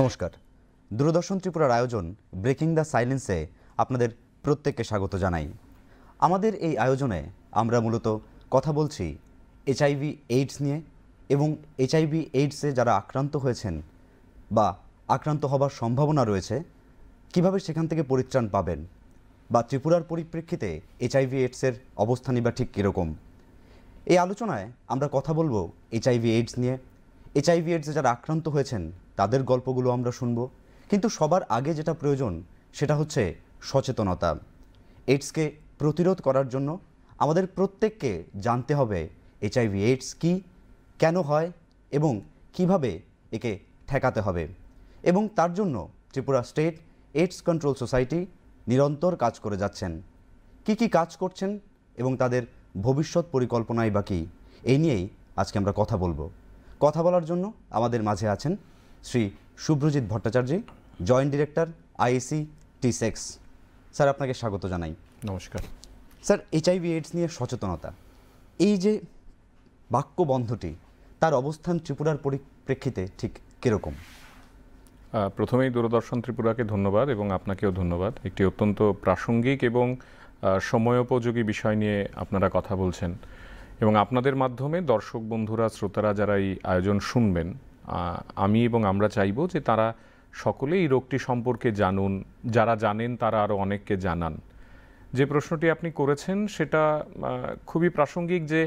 নমস্কার। দূরদর্শন ত্রিপুরার আয়োজন ব্রেকিং দ্য সাইলেন্সে আপনাদের প্রত্যেককে স্বাগত জানাই। আমাদের এই আয়োজনে আমরা মূলত কথা বলছি এইচআইভি এইডস নিয়ে এবং এইচআইভি এইডসে যারা আক্রান্ত হয়েছেন বা আক্রান্ত হবার সম্ভাবনা রয়েছে কিভাবে সেখান থেকে পরিত্রাণ পাবেন বা ত্রিপুরার পরিপ্রেক্ষিতে এইচআইভি এইডসের অবস্থানই বা ঠিক কীরকম। এই আলোচনায় আমরা কথা বলবো এইচআইভি এইডস নিয়ে। এইচআইভি এইডসে যারা আক্রান্ত হয়েছেন তাদের গল্পগুলো আমরা শুনব, কিন্তু সবার আগে যেটা প্রয়োজন সেটা হচ্ছে সচেতনতা। এইডসকে প্রতিরোধ করার জন্য আমাদের প্রত্যেককে জানতে হবে এইচআইভি এইডস কী, কেন হয় এবং কিভাবে একে ঠেকাতে হবে। এবং তার জন্য Tripura state AIDS control society নিরন্তর কাজ করে যাচ্ছেন। কি কাজ করছেন এবং তাদের ভবিষ্যৎ পরিকল্পনাই বা কী, এই নিয়েই আজকে আমরা কথা বলবো। কথা বলার জন্য আমাদের মাঝে আছেন Shri Subhrajit Bhattacharya, joint director IAC টি6। স্যার, আপনাকে স্বাগত জানাই। নমস্কার স্যার, এইচআইভি এইডস নিয়ে সচেতনতা, এই যে বাক্যবন্ধটি, তার অবস্থান ত্রিপুরার পরিপ্রেক্ষিতে ঠিক কীরকম? প্রথমেই দূরদর্শন ত্রিপুরাকে ধন্যবাদ এবং আপনাকেও ধন্যবাদ। একটি অত্যন্ত প্রাসঙ্গিক এবং সময়োপযোগী বিষয় নিয়ে আপনারা কথা বলছেন এবং আপনাদের মাধ্যমে দর্শক বন্ধুরা, শ্রোতারা যারা এই আয়োজন শুনবেন, আমি এবং আমরা চাইব যে তারা সকলেই এই রোগটি সম্পর্কে জানুন, যারা জানেন তারা আরও অনেককে জানান। যে প্রশ্নটি আপনি করেছেন সেটা খুবই প্রাসঙ্গিক, যে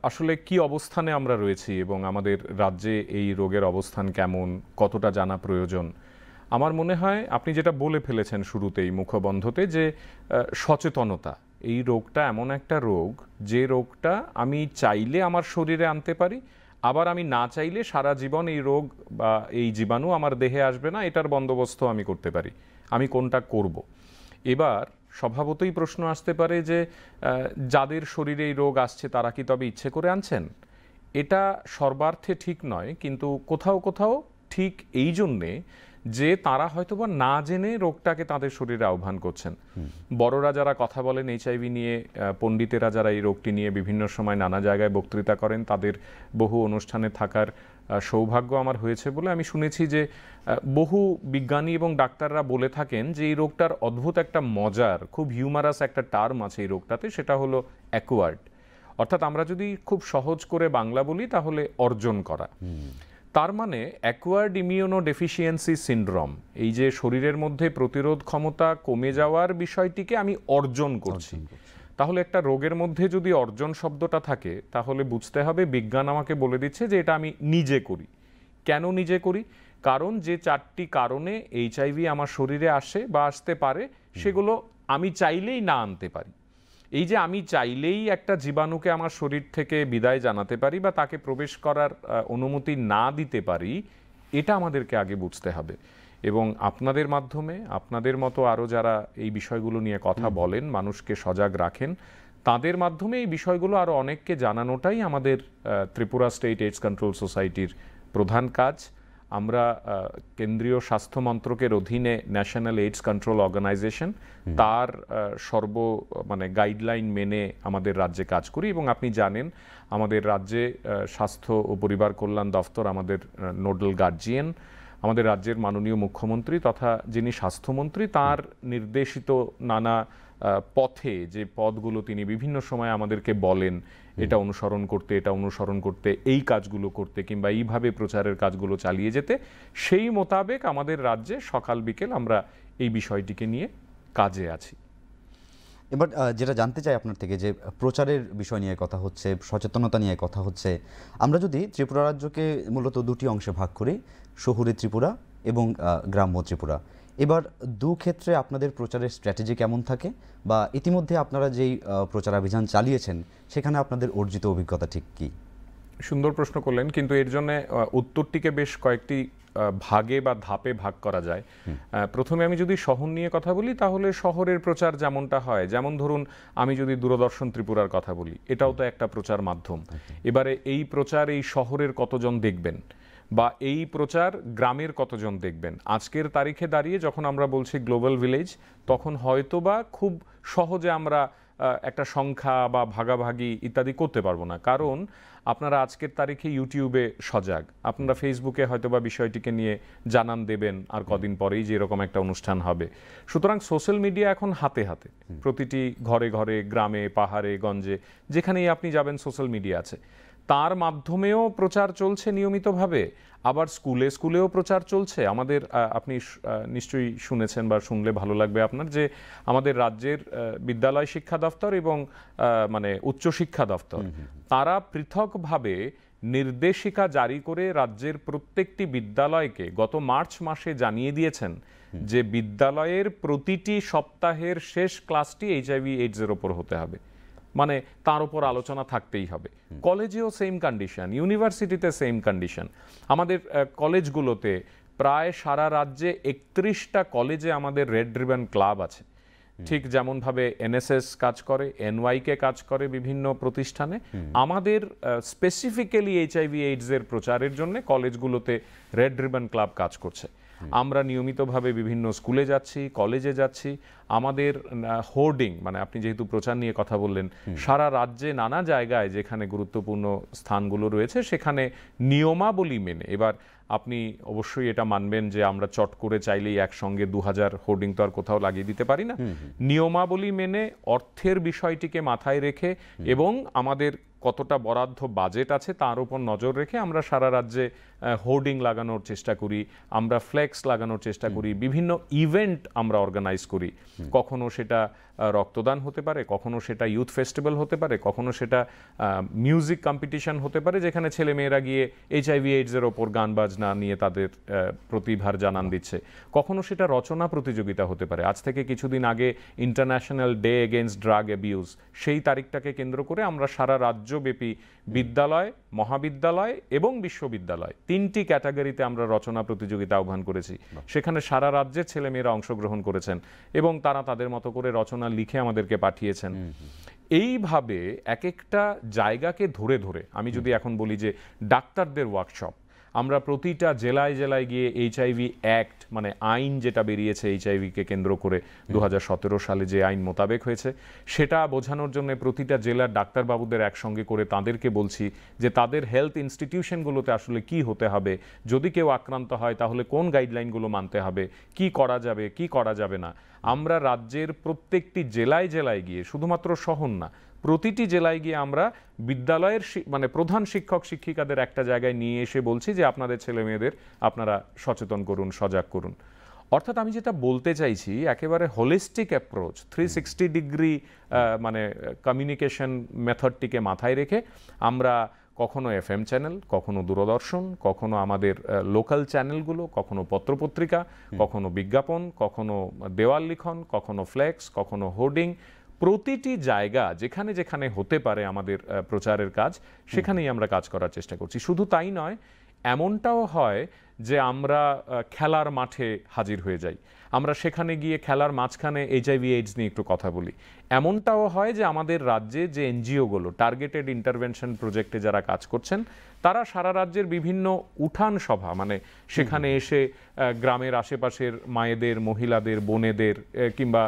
আসলে কি অবস্থানে আমরা রয়েছি এবং আমাদের রাজ্যে এই রোগের অবস্থান কেমন, কতটা জানা প্রয়োজন। আমার মনে হয় আপনি যেটা বলে ফেলেছেন শুরুতেই মুখবন্ধতে, যে সচেতনতা। এই রোগটা এমন একটা রোগ যে রোগটা আমি চাইলে আমার শরীরে আনতে পারি, আবার আমি না চাইলে সারা জীবন এই রোগ বা এই জীবাণু আমার দেহে আসবে না, এটার বন্দোবস্ত আমি করতে পারি। আমি কোনটা করব। এবার স্বভাবতই প্রশ্ন আসতে পারে যে যাদের শরীরে এই রোগ আসছে তারা কি তবে ইচ্ছে করে আনছেন? এটা সর্বার্থে ঠিক নয়, কিন্তু কোথাও কোথাও ঠিক এই জন্যে যে তারা হয়তোবা না জেনে রোগটাকে তাদের শরীরে আহ্বান করছেন। বড়রা যারা কথা বলেন এইচআইভি নিয়ে, পণ্ডিতেরা যারা এই রোগটি নিয়ে বিভিন্ন সময় নানা জায়গায় বক্তৃতা করেন, তাদের বহু অনুষ্ঠানে থাকার সৌভাগ্য আমার হয়েছে বলে আমি শুনেছি যে বহু বিজ্ঞানী এবং ডাক্তাররা বলে থাকেন যে এই রোগটার অদ্ভুত একটা মজার, খুব হিউমারাস একটা টার্ম আছে এই রোগটাতে, সেটা হলো অ্যাকোয়ার্ড। অর্থাৎ আমরা যদি খুব সহজ করে বাংলা বলি তাহলে অর্জন করা। তার মানে অ্যাকোয়ার্ড ইমিউনো ডেফিসিয়েন্সি সিনড্রোম, এই যে শরীরের মধ্যে প্রতিরোধ ক্ষমতা কমে যাওয়ার বিষয়টিকে আমি অর্জন করছি। তাহলে একটা রোগের মধ্যে যদি অর্জন শব্দটা থাকে তাহলে বুঝতে হবে বিজ্ঞান আমাকে বলে দিচ্ছে যে এটা আমি নিজে করি। কেন নিজে করি? কারণ যে 4টি কারণে এইচআইভি আমার শরীরে আসে বা আসতে পারে, সেগুলো আমি চাইলেই না আনতে পারি। এই যে আমি চাইলেই একটা জীবাণুকে আমার শরীর থেকে বিদায় জানাতে পারি বা তাকে প্রবেশ করার অনুমতি না দিতে পারি, এটা আমাদেরকে আগে বুঝতে হবে। এবং আপনাদের মাধ্যমে, আপনাদের মতো আরও যারা এই বিষয়গুলো নিয়ে কথা বলেন, মানুষকে সজাগ রাখেন, তাদের মাধ্যমে এই বিষয়গুলো আরও অনেককে জানানোটাই আমাদের ত্রিপুরা স্টেট এইডস কন্ট্রোল সোসাইটির প্রধান কাজ। আমরা কেন্দ্রীয় স্বাস্থ্য মন্ত্রকের অধীনে ন্যাশনাল এইডস কন্ট্রোল অর্গানাইজেশন, তার গাইডলাইন মেনে আমাদের রাজ্যে কাজ করি। এবং আপনি জানেন আমাদের রাজ্যে স্বাস্থ্য ও পরিবার কল্যাণ দফতর আমাদের নোডাল গার্জিয়ান। আমাদের রাজ্যের মাননীয় মুখ্যমন্ত্রী তথা যিনি স্বাস্থ্যমন্ত্রী, তার নির্দেশিত নানা পথে যে পথগুলো তিনি বিভিন্ন সময় আমাদেরকে বলেন এটা অনুসরণ করতে, এটা অনুসরণ করতে, এই কাজগুলো করতে, কিংবা এইভাবে প্রচারের কাজগুলো চালিয়ে যেতে, সেই মোতাবেক আমাদের রাজ্যে সকাল বিকেল আমরা এই বিষয়টিকে নিয়ে কাজে আছি। এবার যেটা জানতে চাই আপনার থেকে, যে প্রচারের বিষয় নিয়ে কথা হচ্ছে, সচেতনতা নিয়ে কথা হচ্ছে, আমরা যদি ত্রিপুরা রাজ্যকে মূলত দুটি অংশে ভাগ করি, শহুরে ত্রিপুরা এবং গ্রাম্য ত্রিপুরা, এবার দু ক্ষেত্রে আপনাদের প্রচারের স্ট্র্যাটেজি কেমন থাকে, বা ইতিমধ্যে আপনারা যেই প্রচারাভিযান চালিয়েছেন সেখানে আপনাদের অর্জিত অভিজ্ঞতা ঠিক কী? সুন্দর প্রশ্ন করলেন, কিন্তু এর জন্য উত্তরটিকে বেশ কয়েকটি ভাগে বা ধাপে ভাগ করা যায়। প্রথমে আমি যদি শহর নিয়ে কথা বলি, তাহলে শহরের প্রচার যেমনটা হয়, যেমন ধরুন আমি যদি দূরদর্শন ত্রিপুরার কথা বলি, এটাও তো একটা প্রচার মাধ্যম। এবারে এই প্রচার এই শহরের কতজন দেখবেন বা এই প্রচার গ্রামের কতজন দেখবেন, আজকের তারিখে দাঁড়িয়ে যখন আমরা বলছি গ্লোবাল ভিলেজ, তখন হয়তোবা খুব সহজে আমরা একটা সংখ্যা বা ভাগাভাগি ইত্যাদি করতে পারবো না, কারণ আপনারা আজকের তারিখে ইউটিউবে সজাগ, আপনারা ফেসবুকে হয়তো বা বিষয়টিকে নিয়ে জানান দেবেন আর কদিন পরেই যে এরকম একটা অনুষ্ঠান হবে। সুতরাং সোশ্যাল মিডিয়া এখন হাতে হাতে, প্রতিটি ঘরে ঘরে, গ্রামে, পাহাড়ে, গঞ্জে, যেখানেই আপনি যাবেন সোশ্যাল মিডিয়া আছে। তার মাধ্যমেও প্রচার চলছে নিয়মিতভাবে, আবার স্কুলে স্কুলেও প্রচার চলছে। আমাদের আপনি নিশ্চয়ই শুনেছেন বা শুনলে ভালো লাগবে আপনার, যে আমাদের রাজ্যের বিদ্যালয় শিক্ষা দপ্তর এবং মানে উচ্চশিক্ষা দপ্তর তারা পৃথকভাবে নির্দেশিকা জারি করে রাজ্যের প্রত্যেকটি বিদ্যালয়কে গত মার্চ মাসে জানিয়ে দিয়েছেন যে বিদ্যালয়ের প্রতিটি সপ্তাহের শেষ ক্লাসটি HIV/AIDS-এর ওপর হতে হবে, মানে তার উপর আলোচনা থাকতেই হবে। কলেজেও সেম কন্ডিশন, ইউনিভার্সিটিতে সেম কন্ডিশন। আমাদের কলেজগুলোতে প্রায় সারা রাজ্যে 31টা কলেজে আমাদের রেড রিবন ক্লাব আছে। ঠিক যেমনভাবে NSS কাজ করে, NYK কাজ করে বিভিন্ন প্রতিষ্ঠানে, আমাদের স্পেসিফিক্যালি HIV/AIDS-এর প্রচারের জন্য কলেজগুলোতে রেড রিবন ক্লাব কাজ করছে। আমরা নিয়মিতভাবে বিভিন্ন স্কুলে যাচ্ছি, কলেজে যাচ্ছি। আমাদের হোর্ডিং, মানে আপনি যেহেতু প্রচার নিয়ে কথা বললেন, সারা রাজ্যে নানা জায়গায় যেখানে গুরুত্বপূর্ণ স্থানগুলো রয়েছে সেখানে নিয়মাবলী মেনে, এবার আপনি অবশ্যই এটা মানবেন যে আমরা চট করে চাইলেই একসঙ্গে 2000 হোর্ডিং তো আর কোথাও লাগিয়ে দিতে পারি না। নিয়মাবলী মেনে, অর্থের বিষয়টিকে মাথায় রেখে এবং আমাদের কতটা বরাদ্দ বাজেট আছে তার উপর নজর রেখে আমরা সারা রাজ্যে হোর্ডিং লাগানোর চেষ্টা করি, আমরা ফ্লেক্স লাগানোর চেষ্টা করি, বিভিন্ন ইভেন্ট আমরা অর্গানাইজ করি। কখনো সেটা রক্তদান হতে পারে, কখনো সেটা ইউথ ফেস্টিভ্যাল হতে পারে, কখনো সেটা মিউজিক কম্পিটিশন হতে পারে যেখানে ছেলে মেয়েরা গিয়ে HIV/AIDS-এর ওপর গান বাজনা নিয়ে তাদের প্রতিভার জানান দিচ্ছে, কখনো সেটা রচনা প্রতিযোগিতা হতে পারে। আজ থেকে কিছুদিন আগে international day against drug abuse, সেই তারিখটাকে কেন্দ্র করে আমরা সারা রাজ্যব্যাপী বিদ্যালয়, মহাবিদ্যালয় এবং বিশ্ববিদ্যালয়, 3টি ক্যাটাগরিতে আমরা রচনা প্রতিযোগিতা আহ্বান করেছি। সেখানে সারা রাজ্যের ছেলেমেয়েরা অংশগ্রহণ করেছেন এবং তারা তাদের মতো করে রচনা লিখে আমাদেরকে পাঠিয়েছেন। এইভাবে এক একটা জায়গাকে ধরে ধরে, আমি যদি এখন বলি যে ডাক্তারদের ওয়ার্কশপ, আমরা প্রতিটা জেলায় জেলায় গিয়ে HIV অ্যাক্ট, মানে আইন যেটা বেরিয়েছে HIV-কে কেন্দ্র করে 2017 সালে যে আইন মোতাবেক হয়েছে, সেটা বোঝানোর জন্য প্রতিটা জেলার ডাক্তারবাবুদের একসঙ্গে করে তাদেরকে বলছি যে তাদের হেলথ ইনস্টিটিউশনগুলোতে আসলে কি হতে হবে, যদি কেউ আক্রান্ত হয় তাহলে কোন গাইডলাইনগুলো মানতে হবে, কি করা যাবে কি করা যাবে না। আমরা রাজ্যের প্রত্যেকটি জেলায় জেলায় গিয়ে, শুধুমাত্র শহর না, প্রতিটি জেলায় গিয়ে আমরা বিদ্যালয়ের মানে প্রধান শিক্ষক শিক্ষিকাদের একটা জায়গায় নিয়ে এসে বলছি যে আপনাদের ছেলে মেয়েদের আপনারা সচেতন করুন, সজাগ করুন। অর্থাৎ আমি যেটা বলতে চাইছি, একেবারে হোলিস্টিক অ্যাপ্রোচ, 360 ডিগ্রি মানে কমিউনিকেশন মেথডটিকে মাথায় রেখে আমরা কখনো FM চ্যানেল, কখনো দূরদর্শন, কখনো আমাদের লোকাল চ্যানেলগুলো, কখনো পত্রপত্রিকা, কখনো বিজ্ঞাপন, কখনো দেওয়াল লিখন, কখনো ফ্লেক্স, কখনো হোর্ডিং, প্রতিটি জায়গা যেখানে যেখানে হতে পারে আমাদের প্রচারের কাজ, সেখানেই আমরা কাজ করার চেষ্টা করছি। শুধু তাই নয়, এমনটাও হয় যে আমরা খেলার মাঠে হাজির হয়ে যাই, আমরা সেখানে গিয়ে খেলার মাঝখানে HIV/AIDS নিয়ে একটু কথা বলি। এমনটাও হয় যে আমাদের রাজ্যে যে NGO-গুলো টার্গেটেড ইন্টারভেনশন প্রজেক্টে যারা কাজ করছেন, তারা সারা রাজ্যের বিভিন্ন উঠান সভা, মানে সেখানে এসে গ্রামের আশেপাশের মায়েদের, মহিলাদের, বোনেদের কিংবা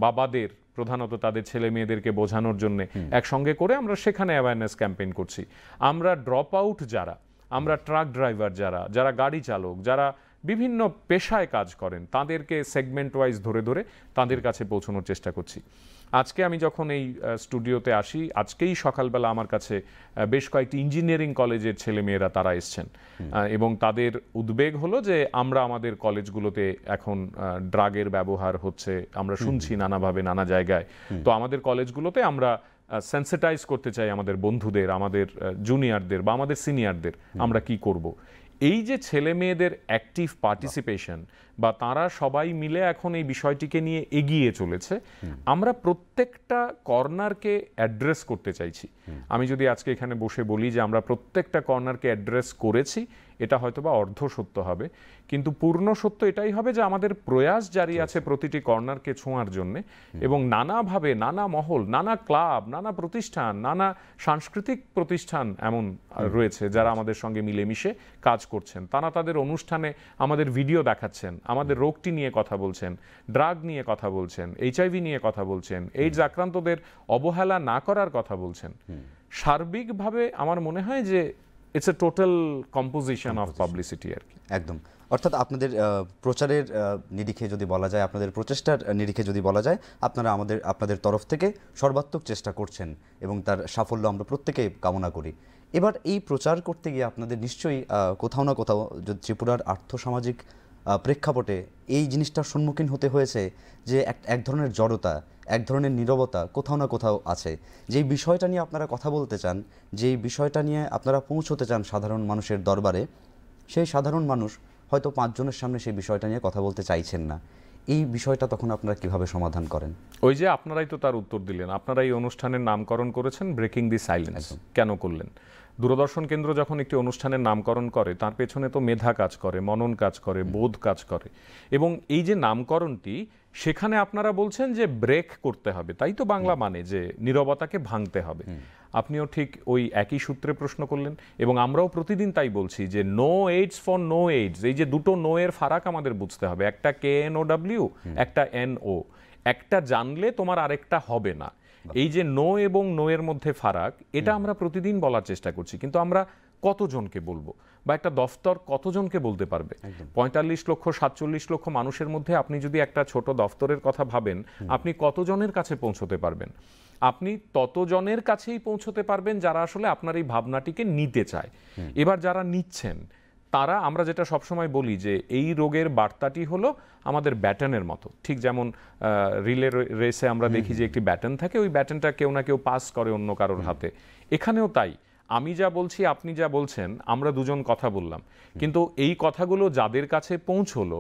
বাবাদের, প্রধানত তাদের ছেলে মেয়েদেরকে বোঝানোর জন্য একসঙ্গে করে আমরা সেখানে অ্যাওয়ারনেস ক্যাম্পেইন করছি। আমরা ড্রপ আউট যারা, আমরা ট্রাক ড্রাইভার যারা, যারা গাড়ি চালক, যারা বিভিন্ন পেশায় কাজ করেন, তাদেরকে সেগমেন্ট ওয়াইজ ধরে ধরে তাদের কাছে পৌঁছানোর চেষ্টা করছি। আজকে আমি যখন এই স্টুডিওতে আসি, আজকেই সকালবেলা আমার কাছে বেশ কয়েকটি ইঞ্জিনিয়ারিং কলেজের ছেলেমেয়েরা তারা এসছেন এবং তাদের উদ্বেগ হলো যে আমরা আমাদের কলেজগুলোতে এখন ড্রাগের ব্যবহার হচ্ছে, আমরা শুনছি নানাভাবে নানা জায়গায়, তো আমাদের কলেজগুলোতে আমরা সেন্সিটাইজ করতে চাই আমাদের বন্ধুদের, আমাদের জুনিয়রদের বা আমাদের সিনিয়রদের, আমরা কি করব। এই যে ছেলে মেয়েদের অ্যাক্টিভ পার্টিসিপেশন বা তারা সবাই মিলে এখন এই বিষয়টিকে নিয়ে এগিয়ে চলেছে, আমরা প্রত্যেকটা কর্নারকে অ্যাড্রেস করতে চাইছি। আমি যদি আজকে এখানে বসে বলি যে আমরা প্রত্যেকটা কর্নারকে অ্যাড্রেস করেছি এটা হয়তোবা অর্ধ সত্য হবে, কিন্তু পূর্ণ সত্য এটাই হবে যে আমাদের প্রয়াস জারি আছে প্রতিটি কর্নারকে ছোঁয়ার জন্য, এবং নানাভাবে নানা মহল, নানা ক্লাব, নানা প্রতিষ্ঠান, নানা সাংস্কৃতিক প্রতিষ্ঠান এমন রয়েছে যারা আমাদের সঙ্গে মিলেমিশে কাজ করছেন। তারা তাদের অনুষ্ঠানে আমাদের ভিডিও দেখাচ্ছেন, আমাদের রোগটি নিয়ে কথা বলছেন, ড্রাগ নিয়ে কথা বলছেন, এইচআইভি নিয়ে কথা বলছেন, এইডস আক্রান্তদের অবহেলা না করার কথা বলছেন। সার্বিকভাবে আমার মনে হয় যে it's a total composition of publicity আর কি। একদম, অর্থাৎ আপনাদের প্রচারের নিরিখে যদি বলা যায়, আপনাদের প্রচেষ্টার নিরিখে যদি বলা যায়, আপনারা আপনাদের তরফ থেকে সর্বাত্মক চেষ্টা করছেন এবং তার সাফল্য আমরা প্রত্যেকেই কামনা করি। এবার এই প্রচার করতে গিয়ে আপনাদের নিশ্চয়ই কোথাও না কোথাও যদি ত্রিপুরার আর্থসামাজিক প্রেক্ষাপটে এই জিনিসটার সম্মুখীন হতে হয়েছে যে এক ধরনের জড়তা, এক ধরনের নীরবতা কোথাও না কোথাও আছে। যেই বিষয়টা নিয়ে আপনারা কথা বলতে চান, যেই বিষয়টা নিয়ে আপনারা পৌঁছতে চান সাধারণ মানুষের দরবারে, সেই সাধারণ মানুষ হয়তো 5 জনের সামনে সেই বিষয়টা নিয়ে কথা বলতে চাইছেন না। এই বিষয়টা তখন আপনারা কিভাবে সমাধান করেন? ওই যে আপনারাই তো তার উত্তর দিলেন, আপনারা এই অনুষ্ঠানের নামকরণ করেছেন ব্রেকিং দি সাইলেন্স। কেন করলেন? দূরদর্শন কেন্দ্র যখন একটি অনুষ্ঠানের নামকরণ করে, তার পেছনে তো মেধা কাজ করে, মনন কাজ করে, বোধ কাজ করে, এবং এই যে নামকরণটি, সেখানে আপনারা বলছেন যে ব্রেক করতে হবে, তাই তো বাংলা মানে যে নীরবতাকে ভাঙতে হবে। আপনিও ঠিক ওই একই সূত্রে প্রশ্ন করলেন, এবং আমরাও প্রতিদিন তাই বলছি যে know AIDS for no AIDS, এই যে দুটো নো এর ফারাক আমাদের বুঝতে হবে, একটা KNOW, একটা NO, একটা জানলে তোমার আরেকটা হবে না। এই যে নো এবং নো এর মধ্যে ফারাক, এটা আমরা প্রতিদিন বলার চেষ্টা করছি, কিন্তু আমরা কতজনকে বলবো, বা একটা দফতর কতজনকে বলতে পারবে? 45 লক্ষ 47 লক্ষ মানুষের মধ্যে আপনি যদি একটা ছোট দফতরের কথা ভাবেন, আপনি কতজনের কাছে পৌঁছতে পারবেন? আপনি ততজনের কাছেই পৌঁছতে পারবেন যারা আসলে আপনার এই ভাবনাটিকে নিতে চায়। এবার যারা নিচ্ছেন তারা, আমরা যেটা সবসময় বলি যে এই রোগের বার্তাটি হলো আমাদের ব্যাটনের মতো, ঠিক যেমন রিলে রেসে আমরা দেখি যে একটি ব্যাটন থাকে, ওই ব্যাটনটা কেউ না কেউ পাস করে অন্য কারোর হাতে। এখানেও তাই, আমি যা বলছি, আপনি যা বলছেন, আমরা দুজন কথা বললাম, কিন্তু এই কথাগুলো যাদের কাছে পৌঁছলো,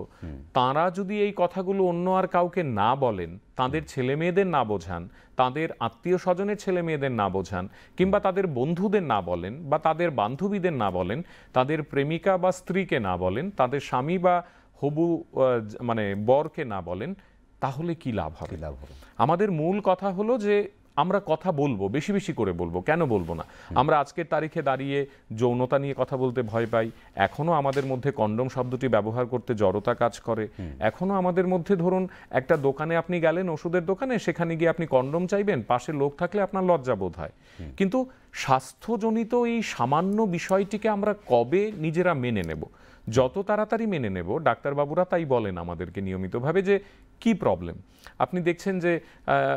তারা যদি এই কথাগুলো অন্য আর কাউকে না বলেন, তাদের ছেলে মেয়েদের না বোঝান, তাদের আত্মীয় স্বজনের ছেলে মেয়েদের না বোঝান, কিংবা তাদের বন্ধুদের না বলেন, বা তাদের বান্ধবীদের না বলেন, তাদের প্রেমিকা বা স্ত্রীকে না বলেন, তাদের স্বামী বা হবু মানে বরকে না বলেন, তাহলে কি লাভ হবে? আমাদের মূল কথা হলো যে আমরা কথা বলবো, বেশি বেশি করে বলবো। কেন বলবো না? আমরা আজকের তারিখে দাঁড়িয়ে যৌনতা নিয়ে কথা বলতে ভয় পাই, এখনো আমাদের মধ্যে কন্ডম শব্দটি ব্যবহার করতে জড়তা কাজ করে, এখনো আমাদের মধ্যে, ধরুন একটা দোকানে আপনি গেলেন, ওষুধের দোকানে, সেখানে গিয়ে আপনি কন্ডম চাইবেন, পাশে লোক থাকলে আপনার লজ্জা বোধ হয়। কিন্তু স্বাস্থ্যজনিত এই সামান্য বিষয়টিকে আমরা কবে নিজেরা মেনে নেব? যত তাড়াতাড়ি মেনে নেব, ডাক্তারবাবুরা তাই বলেন আমাদেরকে নিয়মিতভাবে যে কি প্রবলেম। আপনি দেখছেন যে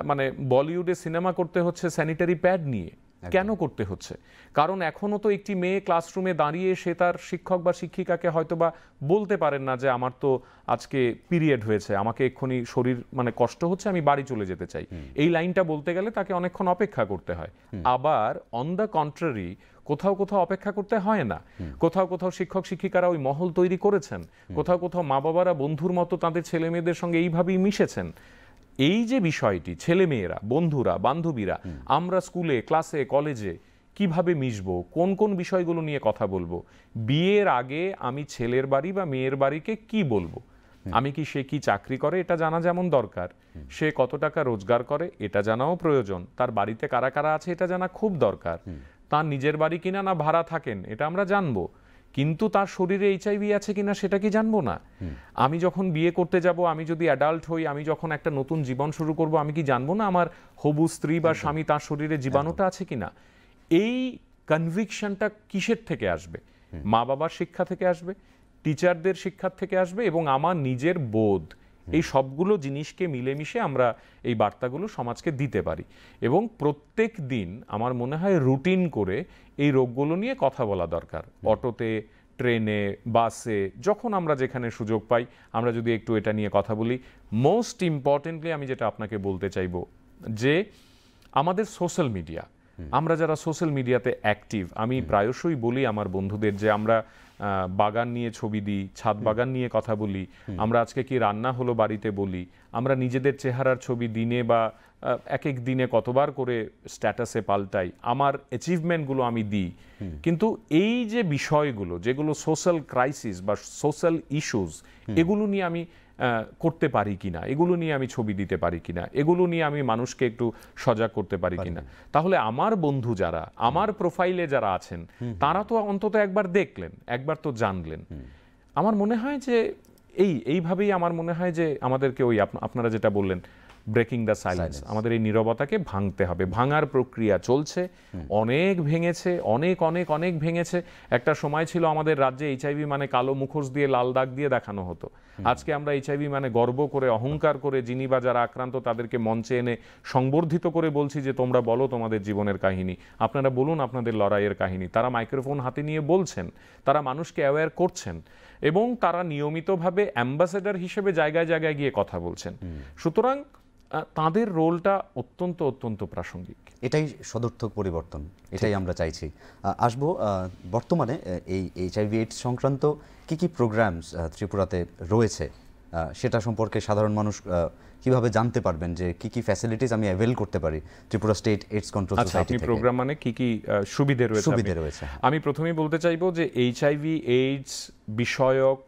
মানে বলিউডে সিনেমা করতে হচ্ছে স্যানিটারি প্যাড নিয়ে। কেন করতে হচ্ছে? কারণ এখনো তো একটি মেয়ে ক্লাসরুমে দাঁড়িয়ে সে তার শিক্ষক বা শিক্ষিকাকে হয়তোবা বলতে পারেন না যে আমার তো আজকে পিরিয়ড হয়েছে, আমাকে এক্ষুনি শরীর মানে কষ্ট হচ্ছে, আমি বাড়ি চলে যেতে চাই। এই লাইনটা বলতে গেলে তাকে অনেকক্ষণ অপেক্ষা করতে হয়। আবার অন দ্য কন্ট্রারি, কোথাও কোথাও অপেক্ষা করতে হয় না, কোথাও কোথাও শিক্ষক শিক্ষিকারা ওই মহল তৈরি করেছেন, কোথাও কোথাও মা বাবারা বন্ধুর মতো তাদের ছেলে মেয়েদের সঙ্গে এইভাবেই মিশেছেন। এই যে বিষয়টি, ছেলে মেয়েরা, বন্ধুরা, বান্ধবীরা, আমরা স্কুলে, ক্লাসে, কলেজে কিভাবে মিশবো, কোন কোন বিষয়গুলো নিয়ে কথা বলবো, বিয়ের আগে আমি ছেলের বাড়ি বা মেয়ের বাড়িকে কি বলবো, আমি কি, সে কি চাকরি করে এটা জানা যেমন দরকার, সে কত টাকা রোজগার করে এটা জানাও প্রয়োজন, তার বাড়িতে কারা কারা আছে এটা জানা খুব দরকার, তার নিজের বাড়ি কিনা না ভাড়া থাকেন এটা আমরা জানবো, কিন্তু তার শরীরে এইচআইভি আছে কিনা সেটা কি জানবো না? আমি যখন বিয়ে করতে যাব, আমি যদি অ্যাডাল্ট হই, আমি যখন একটা নতুন জীবন শুরু করব, আমি কি জানবো না আমার হবু স্ত্রী বা স্বামী তার শরীরে জীবাণুটা আছে কিনা? এই কনভিকশনটা কিসের থেকে আসবে? মা বাবার শিক্ষা থেকে আসবে, টিচারদের শিক্ষার থেকে আসবে, এবং আমার নিজের বোধ। এই সবগুলো জিনিসকে মিলেমিশে আমরা এই বার্তাগুলো সমাজকে দিতে পারি, এবং প্রত্যেক দিন আমার মনে হয় রুটিন করে এই রোগগুলো নিয়ে কথা বলা দরকার। অটোতে, ট্রেনে, বাসে, যখন আমরা যেখানে সুযোগ পাই আমরা যদি একটু এটা নিয়ে কথা বলি। মোস্ট ইম্পর্টেন্টলি আমি যেটা আপনাকে বলতে চাইবো যে আমাদের সোশ্যাল মিডিয়া, আমরা যারা সোশ্যাল মিডিয়াতে অ্যাক্টিভ, আমি প্রায়শই বলি আমার বন্ধুদের যে আমরা বাগান নিয়ে ছবি দিই, ছাদ বাগান নিয়ে কথা বলি, আমরা আজকে কি রান্না হলো বাড়িতে বলি, আমরা নিজেদের চেহারার ছবি দিনে বা এক এক দিনে কতবার করে স্ট্যাটাসে পাল্টাই, আমার অ্যাচিভমেন্টগুলো আমি দিই, কিন্তু এই যে বিষয়গুলো যেগুলো সোশ্যাল ক্রাইসিস বা সোশ্যাল ইস্যুস, এগুলো নিয়ে আমি করতে পারি কিনা, এগুলো নিয়ে আমি ছবি দিতে পারি কিনা, এগুলো নিয়ে আমি মানুষকে একটু সজাগ করতে পারি কিনা, তাহলে আমার বন্ধু যারা আমার প্রোফাইলে যারা আছেন তারা তো অন্তত একবার দেখলেন, একবার তো জানলেন। আমার মনে হয় যে এইভাবেই আমার মনে হয় যে আমাদেরকে ওই আপনারা যেটা বললেন ব্রেকিং দ্য সাইলেন্স, আমাদের এই নীরবতাকে ভাঙতে হবে। ভাঙার প্রক্রিয়া চলছে, অনেক ভেঙেছে, অনেক অনেক অনেক ভেঙেছে। একটা সময় ছিল আমাদের রাজ্যে এইচআইভি মানে কালো মুখোশ দিয়ে লাল দাগ দিয়ে দেখানো হতো। আজকে আমরা এইচআইভি মানে গর্ব করে, অহংকার করে, যিনি বা যারা আক্রান্ত তাদেরকে মঞ্চে এনে সংবর্ধিত করে বলছি যে তোমরা বলো তোমাদের জীবনের কাহিনী, আপনারা বলুন আপনাদের লড়াইয়ের কাহিনী। তারা মাইক্রোফোন হাতে নিয়ে বলছেন, তারা মানুষকে অ্যাওয়্যার করছেন এবং তারা নিয়মিতভাবে অ্যাম্বাসেডর হিসেবে জায়গায় জায়গায় গিয়ে কথা বলছেন। সুতরাং তাদের রোলটা অত্যন্ত অত্যন্ত প্রাসঙ্গিক। এটাই সদর্থক পরিবর্তন, এটাই আমরা চাইছি। আসবো বর্তমানে এই এইচআইভি এইডস সংক্রান্ত কি কি প্রোগ্রামস ত্রিপুরাতে রয়েছে সেটা সম্পর্কে সাধারণ মানুষ কিভাবে জানতে পারবেন যে কি কি ফ্যাসিলিটিস আমি অ্যাভেল করতে পারি Tripura state AIDS control society থেকে? প্রোগ্রাম মানে কি কি সুবিধা রয়েছে? আমি প্রথমেই বলতে চাইবো যে এইচআইভি এইডস বিষয়ক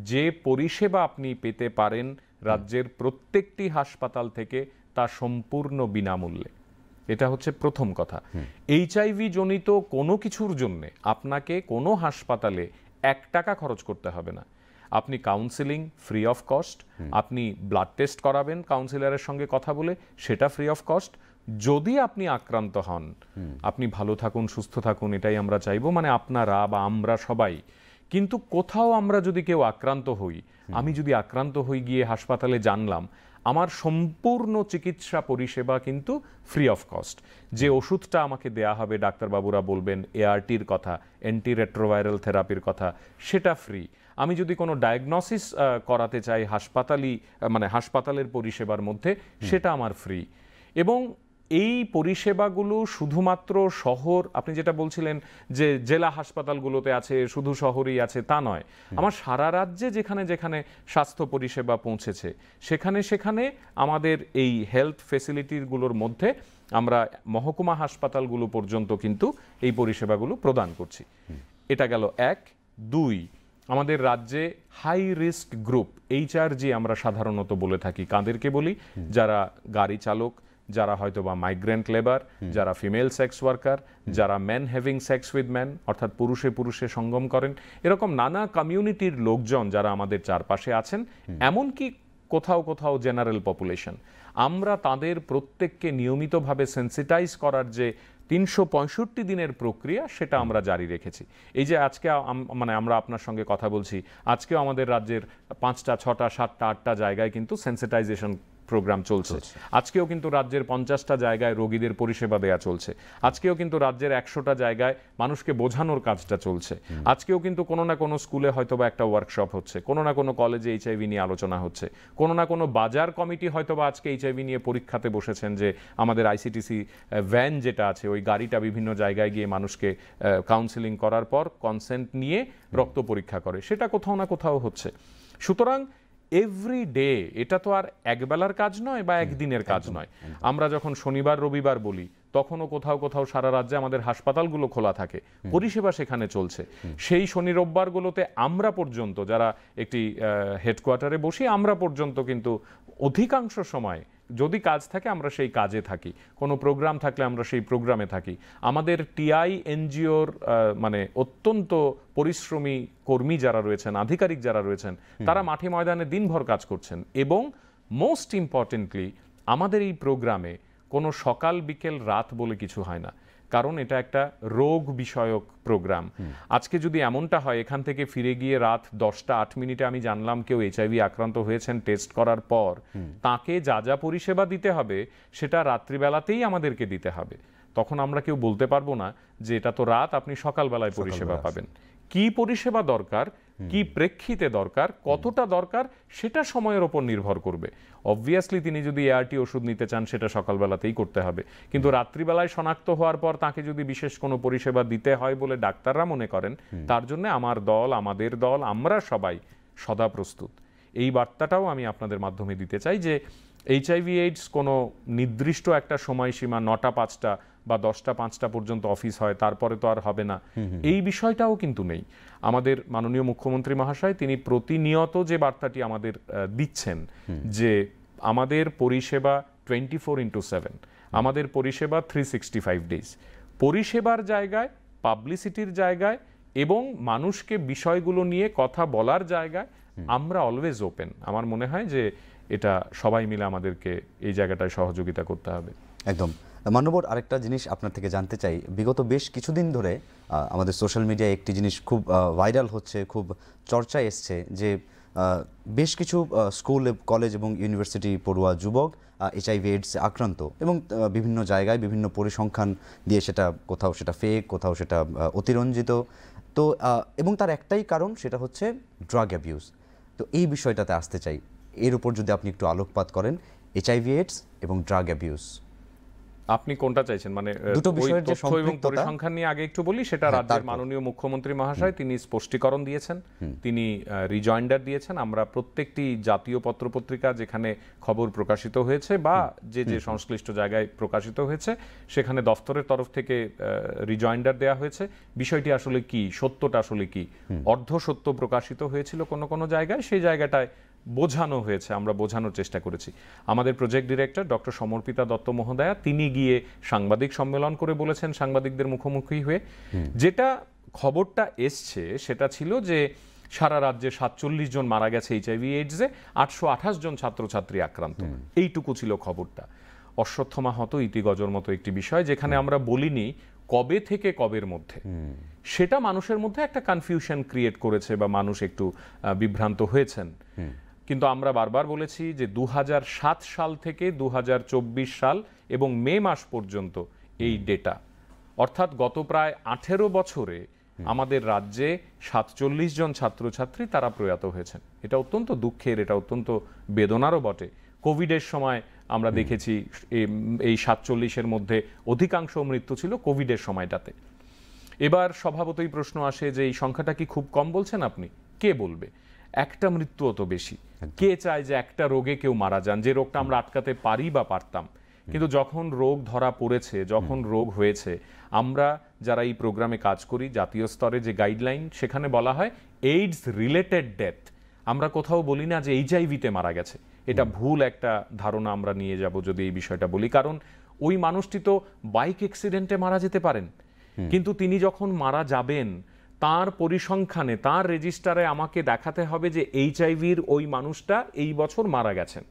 যে পরিষেবা আপনি পেতে পারেন রাজ্যের প্রত্যেকটি হাসপাতাল থেকে, তা সম্পূর্ণ বিনামূল্যে। এটা হচ্ছে প্রথম কথা। এইচআইভি জনিত কোনো কিছুর জন্যে আপনাকে কোনো হাসপাতালে 1 টাকা খরচ করতে হবে না। আপনি কাউন্সেলিং ফ্রি অফ কস্ট, আপনি ব্লাড টেস্ট করাবেন কাউন্সিলরের সঙ্গে কথা বলে, সেটা ফ্রি অফ কস্ট। যদি আপনি আক্রান্ত হন, আপনি ভালো থাকুন, সুস্থ থাকুন, এটাই আমরা চাইবো, মানে আপনারা বা আমরা সবাই। কিন্তু কোথাও আমরা যদি কেউ আক্রান্ত হই, আমি যদি আক্রান্ত হয়ে গিয়ে হাসপাতালে জানলাম, আমার সম্পূর্ণ চিকিৎসা পরিষেবা কিন্তু ফ্রি অফ কস্ট। যে ওষুধটা আমাকে দেয়া হবে, ডাক্তারবাবুরা বলবেন এআরটির কথা, অ্যান্টি রেট্রোভাইরাল থেরাপির কথা, সেটা ফ্রি। আমি যদি কোনো ডায়াগনোসিস করাতে চাই মানে হাসপাতালের পরিষেবার মধ্যে, সেটা আমার ফ্রি। এবং এই পরিষেবাগুলো শুধুমাত্র শহর, আপনি যেটা বলছিলেন যে জেলা হাসপাতালগুলোতে আছে, শুধু শহরেই আছে, তা নয়। আমার সারা রাজ্যে যেখানে যেখানে স্বাস্থ্য পরিষেবা পৌঁছেছে, সেখানে সেখানে আমাদের এই হেলথ ফেসিলিটিগুলোর মধ্যে আমরা মহকুমা হাসপাতালগুলো পর্যন্ত কিন্তু এই পরিষেবাগুলো প্রদান করছি। এটা গেল 1। 2, আমাদের রাজ্যে হাই রিস্ক গ্রুপ, HRG আমরা সাধারণত বলে থাকি, কাদেরকে বলি? যারা গাড়ি চালক, যারা হয়তো বা মাইগ্রেন্ট লেবার, যারা ফিমেল সেক্স ওয়ার্কার, যারা man having sex with man, অর্থাৎ পুরুষে পুরুষে সঙ্গম করেন, এরকম নানা কমিউনিটির লোকজন যারা আমাদের চারপাশে আছেন, এমনকি কোথাও কোথাও জেনারেল পপুলেশন, আমরা তাদের প্রত্যেককে নিয়মিতভাবে সেন্সিটাইজ করার যে 365 দিনের প্রক্রিয়া, সেটা আমরা জারি রেখেছি। এই যে আজকে মানে আমরা আপনার সঙ্গে কথা বলছি, আজকেও আমাদের রাজ্যের 5টা 6টা 7টা 8টা জায়গায় কিন্তু সেন্সিটাইজেশন প্রোগ্রাম চলছে। আজকেও কিন্তু রাজ্যের 50টা জায়গায় রোগীদের পরিষেবা দেয়া চলছে। আজকেও কিন্তু রাজ্যের 100টা জায়গায় মানুষকে বোঝানোর কাজটা চলছে। আজকেও কিন্তু কোনো না কোনো স্কুলে হয়তো বা একটা ওয়ার্কশপ হচ্ছে, কোনো না কোনো কলেজে এইচআইভি নিয়ে আলোচনা হচ্ছে, কোনো না কোনো বাজার কমিটি হয়তো বা আজকে এইচআইভি নিয়ে পরীক্ষাতে বসেছেন যে আমাদের আইসিটিসি ভ্যান যেটা আছে, ওই গাড়িটা বিভিন্ন জায়গায় গিয়ে মানুষকে কাউন্সেলিং করার পর কনসেন্ট নিয়ে রক্ত পরীক্ষা করে, সেটা কোথাও না কোথাও হচ্ছে। সুতরাং এভরি ডে, এটা তো আর একবেলার কাজ নয় বা একদিনের কাজ নয়। আমরা যখন শনিবার রবিবার বলি, তখনও কোথাও কোথাও সারা রাজ্যে আমাদের হাসপাতালগুলো খোলা থাকে, পরিষেবা সেখানে চলছে। সেই শনি রোববারগুলোতে আমরা পর্যন্ত যারা একটি হেডকোয়ার্টারে বসি, আমরা পর্যন্ত কিন্তু অধিকাংশ সময় যদি কাজ থাকে আমরা সেই কাজে থাকি, কোনো প্রোগ্রাম থাকলে আমরা সেই প্রোগ্রামে থাকি। আমাদের টিআই এনজিওর মানে অত্যন্ত পরিশ্রমী কর্মী যারা রয়েছেন, আধিকারিক যারা রয়েছেন, তারা মাঠে ময়দানে দিনভর কাজ করছেন। এবং মোস্ট ইম্পর্টেন্টলি, আমাদের এই প্রোগ্রামে কোনো সকাল বিকেল রাত বলে কিছু হয় না, কারণ এটা একটা রোগ বিষয়ক প্রোগ্রাম। আজকে যদি এমনটা হয়, এখান থেকে ফিরে গিয়ে রাত 10টা 8 মিনিটে আমি জানলাম কেউ এইচআইভি আক্রান্ত হয়েছেন, টেস্ট করার পর তাকে যা যা পরিষেবা দিতে হবে সেটা রাত্রিবেলাতেই আমাদেরকে দিতে হবে। তখন আমরা কেউ বলতে পারবো না যে এটা তো রাত, আপনি সকালবেলায় পরিষেবা পাবেন। কি পরিষেবা দরকার, কি প্রেক্ষিতে দরকার, কতটা দরকার, সেটা সময়ের ওপর নির্ভর করবে। অবভিয়াসলি তিনি যদি এআরটি ওষুধ নিতে চান, সেটা সকালবেলাতেই করতে হবে। কিন্তু রাত্রিবেলায় শনাক্ত হওয়ার পর তাকে যদি বিশেষ কোনো পরিষেবা দিতে হয় বলে ডাক্তাররা মনে করেন, তার জন্য আমার দল, আমাদের দল, আমরা সবাই সদা প্রস্তুত। এই বার্তাটাও আমি আপনাদের মাধ্যমে দিতে চাই যে এইচআইভি এইডস কোনো নির্দিষ্ট একটা সময়সীমা 9টা 5টা বা 10টা 5টা পর্যন্ত অফিস হয়, তারপরে তো আর হবে না, এই বিষয়টাও কিন্তু নেই। আমাদের মাননীয় মুখ্যমন্ত্রী মহাশয় তিনি প্রতিনিয়ত যে বার্তাটি আমাদের দিচ্ছেন যে আমাদের পরিষেবা 24/7, আমাদের পরিষেবা 365 ডেজ, পরিষেবার জায়গায়, পাবলিসিটির জায়গায় এবং মানুষকে বিষয়গুলো নিয়ে কথা বলার জায়গায় আমরা অলওয়েজ ওপেন। আমার মনে হয় যে এটা সবাই মিলে আমাদেরকে এই জায়গাটায় সহযোগিতা করতে হবে। একদম। মান্যবর, আরেকটা জিনিস আপনার থেকে জানতে চাই, বিগত বেশ কিছুদিন ধরে আমাদের সোশ্যাল মিডিয়ায় একটি জিনিস খুব ভাইরাল হচ্ছে, খুব চর্চায় এসছে যে বেশ কিছু স্কুল, কলেজ এবং ইউনিভার্সিটি পড়ুয়া যুবক এইচআইভি এইডসে আক্রান্ত এবং বিভিন্ন জায়গায় বিভিন্ন পরিসংখ্যান দিয়ে সেটা কোথাও সেটা ফেক, কোথাও সেটা অতিরঞ্জিত, তো এবং তার একটাই কারণ, সেটা হচ্ছে ড্রাগ অ্যাবিউজ। তো এই বিষয়টাতে আসতে চাই, এর উপর যদি আপনি একটু আলোকপাত করেন, এইচআইভি এইডস এবং ড্রাগ অ্যাবিউজ। আপনি কোনটা চাইছেন, মানে দুটো বিষয়ের যে তথ্য এবং পরিসংখ্যান নিয়ে আগে একটু বলি। সেটা রাজ্যের মাননীয় মুখ্যমন্ত্রী মহাশয় তিনি স্পষ্টীকরণ দিয়েছেন, তিনি রিজয়েন্ডার দিয়েছেন। আমরা প্রত্যেকটি জাতীয় পত্রপত্রিকা যেখানে খবর প্রকাশিত হয়েছে বা যে যে সংশ্লিষ্ট জায়গায় প্রকাশিত হয়েছে সেখানে দফতরের তরফ থেকে রিজয়েন্ডার দেওয়া হয়েছে। বিষয়টি আসলে কি, সত্যটা আসলে কি, অর্ধ সত্য প্রকাশিত হয়েছিল কোনো কোনো জায়গায়, সেই জায়গাটায় বোঝানো হয়েছে, আমরা বোঝানোর চেষ্টা করেছি। আমাদের project director doctor Samarpita Dutta মহোদয়া তিনি গিয়ে সাংবাদিক সম্মেলন করে বলেছেন, সাংবাদিকদের মুখোমুখি হয়ে যেটা খবরটা এসছে সেটা ছিল যে সারা রাজ্যে 47 জন মারা গেছে এইচআইভি এইডসে, 828 জন ছাত্রছাত্রী আক্রান্ত, এইটুকু ছিল খবরটা। অশ্বত্থমাহত ইতিগজর মতো একটি বিষয়, যেখানে আমরা বলিনি কবে থেকে কবের মধ্যে, সেটা মানুষের মধ্যে একটা কনফিউশন ক্রিয়েট করেছে বা মানুষ একটু বিভ্রান্ত হয়েছেন। কিন্তু আমরা বারবার বলেছি যে 2007 সাল থেকে 2024 সাল এবং মে মাস পর্যন্ত এই ডেটা, অর্থাৎ গত প্রায় 18 বছরে আমাদের রাজ্যে 47 জন ছাত্রছাত্রী তারা প্রয়াত হয়েছেন। এটা অত্যন্ত দুঃখের, এটা অত্যন্ত বেদনারও বটে। কোভিডের সময় আমরা দেখেছি এই 47-এর মধ্যে অধিকাংশ মৃত্যু ছিল কোভিডের সময়টাতে। এবার স্বভাবতই প্রশ্ন আসে যে এই সংখ্যাটা কি খুব কম বলছেন আপনি? কে বলবে? একটা মৃত্যুও তো বেশি। কে চায় যে একটা রোগে কেউ মারা যান, যে রোগটা আমরা আটকাতে পারি বা পারতাম? কিন্তু যখন রোগ ধরা পড়েছে, যখন রোগ হয়েছে, আমরা যারা এই প্রোগ্রামে কাজ করি, জাতীয় স্তরে যে গাইডলাইন সেখানে বলা হয় এইডস রিলেটেড ডেথ। আমরা কোথাও বলি না যে এইচআইভিতে মারা গেছে। এটা ভুল একটা ধারণা আমরা নিয়ে যাব যদি এই বিষয়টা বলি, কারণ ওই মানুষটি তো বাইক অ্যাক্সিডেন্টে মারা যেতে পারেন, কিন্তু তিনি যখন মারা যাবেন তার পরিসংখ্যানে, তার রেজিস্টারে আমাকে দেখাতে হবে যে এইচআইভির ওই মানুষটা এই বছর মারা গেছেন।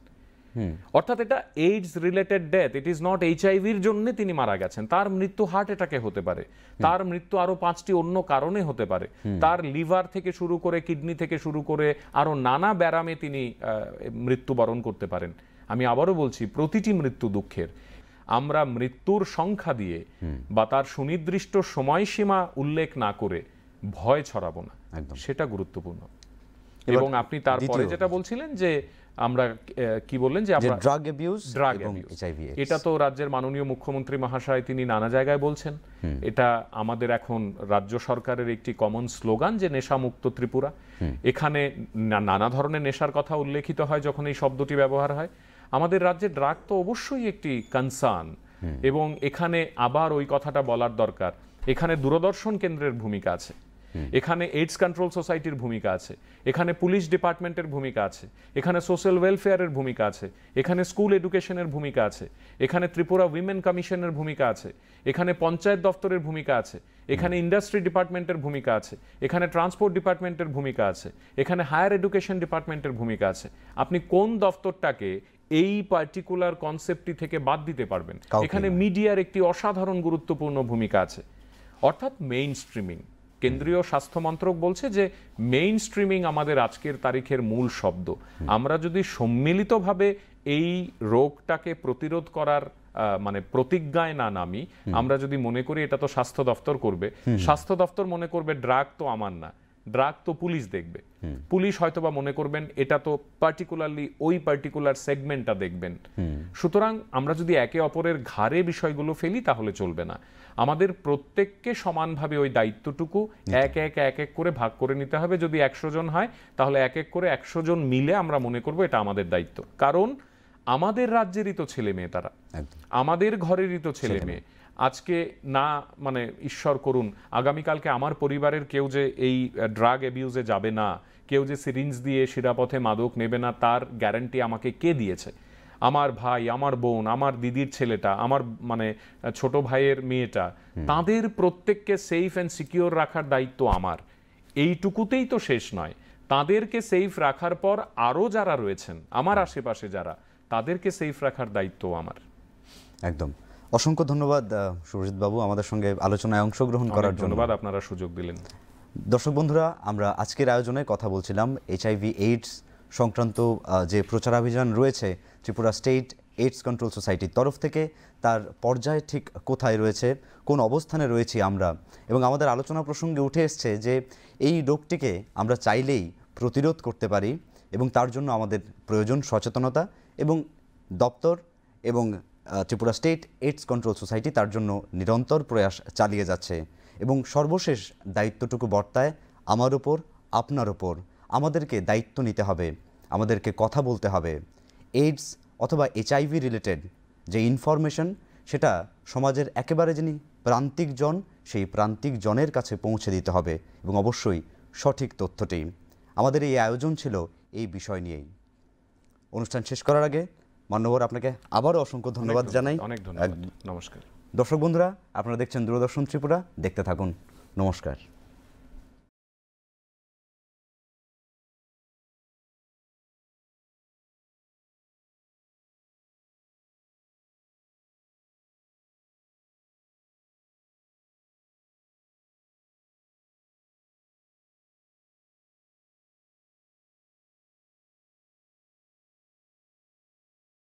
অর্থাৎ এটা AIDS related death, it is not এইচআইভির জন্য তিনি মারা গেছেন। তার মৃত্যু হার্ট অ্যাটাকে হতে পারে, তার মৃত্যু আরো 5টি অন্য কারণে হতে পারে, তার লিভার থেকে শুরু করে কিডনি থেকে শুরু করে আরো নানা ব্যারামে তিনি মৃত্যুবরণ করতে পারেন। আমি আবারও বলছি, প্রতিটি মৃত্যু দুঃখের। আমরা মৃত্যুর সংখ্যা দিয়ে বা তার সুনির্দিষ্ট সময়সীমা উল্লেখ না করে ভয় ছড়াবো না, সেটা গুরুত্বপূর্ণ। এবং আপনি তারপরে যেটা বলছিলেন যে আমরা কি বললেন যে আমরা ড্রাগ অ্যাবিউজ এবং এইচআইভি, এটা তো রাজ্যের মাননীয় মুখ্যমন্ত্রী মহাশয় তিনি নানা জায়গায় বলছেন। এটা আমাদের এখন রাজ্য সরকারের একটি কমন স্লোগান যে নেশামুক্ত ত্রিপুরা। এখানে নানা ধরনের নেশার কথা উল্লেখিত হয় যখন এই শব্দটি ব্যবহার হয়। আমাদের রাজ্যে ড্রাগ তো অবশ্যই একটি কনসার্ন, এবং এখানে আবার ওই কথাটা বলার দরকার, এখানে দূরদর্শন কেন্দ্রের ভূমিকা আছে, এখানে এইডস কন্ট্রোল সোসাইটির ভূমিকা আছে, এখানে পুলিশ ডিপার্টমেন্টের ভূমিকা আছে, এখানে সোশ্যাল ওয়েলফেয়ারের ভূমিকা আছে, এখানে স্কুল এডুকেশনের ভূমিকা আছে, এখানে ত্রিপুরা উইমেন কমিশনের ভূমিকা আছে, এখানে পঞ্চায়েত দপ্তরের ভূমিকা আছে, এখানে ইন্ডাস্ট্রি ডিপার্টমেন্টের ভূমিকা আছে, এখানে ট্রান্সপোর্ট ডিপার্টমেন্টের ভূমিকা আছে, এখানে হায়ার এডুকেশন ডিপার্টমেন্টের ভূমিকা আছে। আপনি কোন দপ্তরটাকে এই পার্টিকুলার কনসেপ্টটি থেকে বাদ দিতে পারবেন? এখানে মিডিয়ার একটি অসাধারণ গুরুত্বপূর্ণ ভূমিকা আছে, অর্থাৎ মেইন স্ট্রিমিং। কেন্দ্রীয় স্বাস্থ্য মন্ত্রক বলছে যে মেইন স্ট্রিমিং আমাদের আজকের তারিখের মূল শব্দ। আমরা যদি সম্মিলিতভাবে এই রোগটাকে প্রতিরোধ করার মানে প্রতিজ্ঞায় না নামি, আমরা যদি মনে করি এটা তো স্বাস্থ্য দপ্তর করবে, স্বাস্থ্য দপ্তর মনে করবে ড্রাগ তো আমার না, ড্রাগ তো পুলিশ দেখবে, পুলিশ হয়তোবা মনে করবেন এটা তো পার্টিকুলারলি ওই পার্টিকুলার সেগমেন্টটা দেখবেন। সুতরাং আমরা যদি একে অপরের ঘাড়ে বিষয়গুলো ফেলি তাহলে চলবে না। আমাদের প্রত্যেককে সমানভাবে ওই দায়িত্বটুকু এক এক করে ভাগ করে নিতে হবে। যদি 100 জন হয় তাহলে এক এক করে 100 জন মিলে আমরা মনে করব এটা আমাদের দায়িত্ব। কারণ আমাদের রাজ্যেরই তো ছেলে মেয়ে তারা, একদম। আমাদের ঘরেরই তো ছেলে মেয়ে। আজকে না মানে ঈশ্বর করুন আগামীকালকে আমার পরিবারের কেউ যে এই ড্রাগ অ্যাবিউজে যাবে না, কেউ যে সিরিঞ্জ দিয়ে শিরাপথে মাদক নেবে না, তার গ্যারান্টি আমাকে কে দিয়েছে? আমার ভাই, আমার বোন, আমার দিদির ছেলেটা, আমার মানে ছোট ভাইয়ের মেয়েটা, তাদের প্রত্যেককে সেফ অ্যান্ড সিকিউর রাখার দায়িত্ব আমার। এইটুকুতেই তো শেষ নয়, তাদেরকে সেফ রাখার পর আরও যারা রয়েছেন আমার আশেপাশে যারা, তাদেরকে সেফ রাখার দায়িত্ব আমার। একদম। অসংখ্য ধন্যবাদ সুরজিৎ বাবু আমাদের সঙ্গে আলোচনায় অংশগ্রহণ করার জন্য। ধন্যবাদ, আপনারা সুযোগ দিলেন। দর্শক বন্ধুরা, আমরা আজকের আয়োজনে কথা বলছিলাম এইচআইভি এইডস সংক্রান্ত যে প্রচারাভিযান রয়েছে ত্রিপুরা স্টেট এইডস কন্ট্রোল সোসাইটির তরফ থেকে, তার পর্যায় ঠিক কোথায় রয়েছে, কোন অবস্থানে রয়েছি আমরা, এবং আমাদের আলোচনা প্রসঙ্গে উঠে এসছে যে এই রোগটিকে আমরা চাইলেই প্রতিরোধ করতে পারি এবং তার জন্য আমাদের প্রয়োজন সচেতনতা, এবং দপ্তর এবং Tripura state AIDS control society তার জন্য নিরন্তর প্রয়াস চালিয়ে যাচ্ছে। এবং সর্বশেষ দায়িত্বটুকু বর্তায় আমার ওপর, আপনার ওপর। আমাদেরকে দায়িত্ব নিতে হবে, আমাদেরকে কথা বলতে হবে। এইডস অথবা এইচআইভি রিলেটেড যে ইনফরমেশন, সেটা সমাজের একেবারে যিনি প্রান্তিক জন, সেই প্রান্তিক জনের কাছে পৌঁছে দিতে হবে, এবং অবশ্যই সঠিক তথ্যটি। আমাদের এই আয়োজন ছিল এই বিষয় নিয়েই। অনুষ্ঠান শেষ করার আগে মান্যবর আপনাকে আবারও অসংখ্য ধন্যবাদ জানাই। অনেক ধন্যবাদ, নমস্কার। দর্শক বন্ধুরা, আপনারা দেখছেন দূরদর্শন ত্রিপুরা, দেখতে থাকুন। নমস্কার।